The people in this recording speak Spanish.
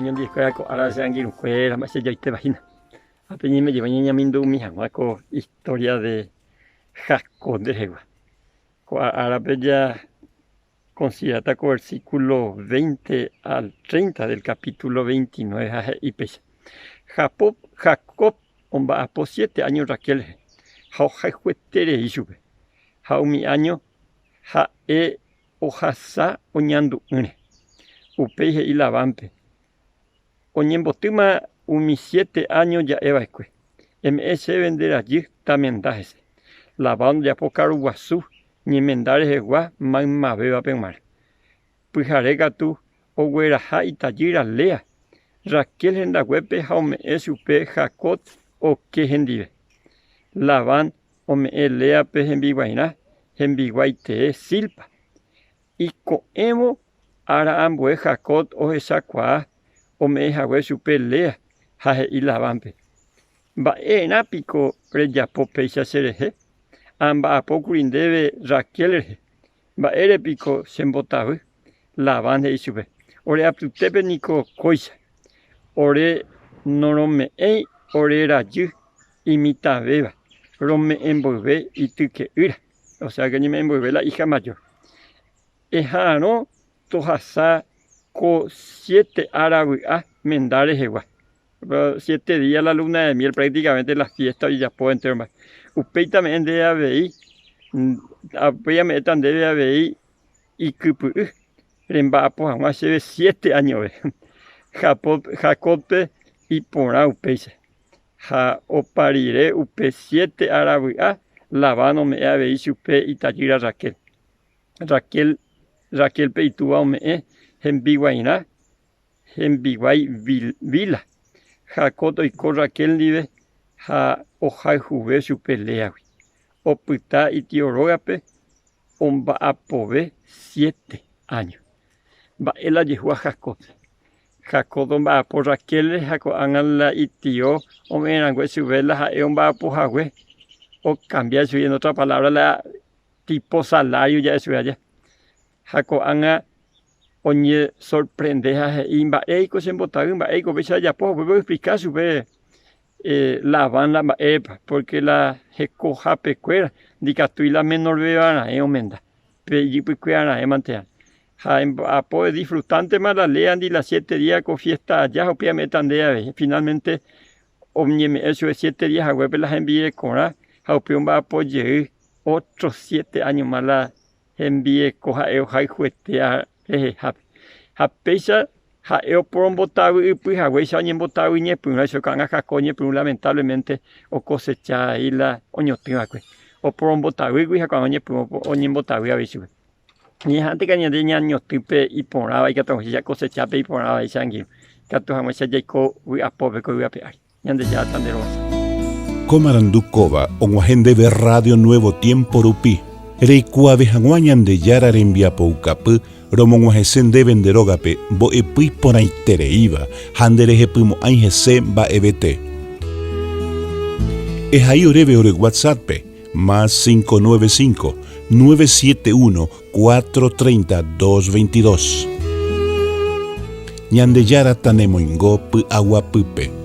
año 10 ahora se han ido fuera, más allá te imagina. A peñi me lleva niña mindu mi con historia de Jacob de Jehová. Ahora ya considera con versículo 20 al 30 del capítulo 29 y pesa. Jacob omba por 7 años Raquel. Jauja juetere y sube. Jau mi año ja ojasa oñandu une. Upeje y lavampe. Oñembotuma umi 7 años ya eva escue. MS vender allí también dájese. Lavando ya pocaru guasú. Ni mendares egua man mabeba pemar. Pujarega tu ogueraja y tallira lea. Raquel en la huepe jaume supe Jacob o que gendive. Lavan ome lea pe genbiguaina. Genbiguaite silpa. Y coemo ara ambue Jacob o esa qua ome jagüe supe lea. Jaje y lavampe. Ba enapico reyapo peisa sereje. Amba apocurin debe Raquel ba erepico sembotabu lavan y sube. Ore aptutepe nico coisa. Ore norome ore rayu imita beba. Rome envolve y tuque ira. O sea que ni me envolve la hija mayor. Ejano tojasa co 7 árabes mendares igual. 7 días la luna de miel, prácticamente la fiesta y ya puedo entrar más. Upei también debe haber, apoyame también debe haber, y que remba pues aún hace 7 años. Jacob y pora upeise. Ja oparire upe 7 árabes lavano me haber supe y tallira Raquel. Raquel peitua me hembiguaina, hembiguai vila. Jacob y con Raquel live, ja oja juve su pelea. O puta y tío rogape, omba apove 7 años. Va él a llevó a Jacob. Jacob omba por Raquel, Jacob angala y tío, omba en su vela, ja omba por jagüe. O cambia su en otra palabra, la tipo salario ya es allá. Jacob anga. Oye, sorprende a imba eiko se botar imba eiko vecha ya voy a explicar sobre lavan la porque la recoja pecuera dica tu la menor veana omenda pe pecuera mantea ha puede disfrutante más la lean di las 7 días con fiesta ya o pia metan de finalmente omnieme eso es 7 días a web la envíe con ha va apoyar otros 7 años más la envíe coja hay juetea Hapeisa, eo por un botado y pues agüesa ni botado y ni pues una chocanga jacoñe pero lamentablemente o cosecha y la oñotima o por un botado y jacoñe pues oñe botado y a veces ni antes que ni de ñaño tipe y poraba y que todo ya cosecha y poraba y sangue que todo jamás se llegó y a pobre que voy a pegar ni antes ya tan de rosa. Comarandukova onguajende de Radio Nuevo Tiempo Rupi reikua vejanguañan de yara rembia poucapu romonguajesen de venderogape bo epui ponaitereiva handereje pumo aingese ba ebete. Ehai oreve ore WhatsApp más 595 971 430 222. Ñande yara tanemoingo pu agua pupe.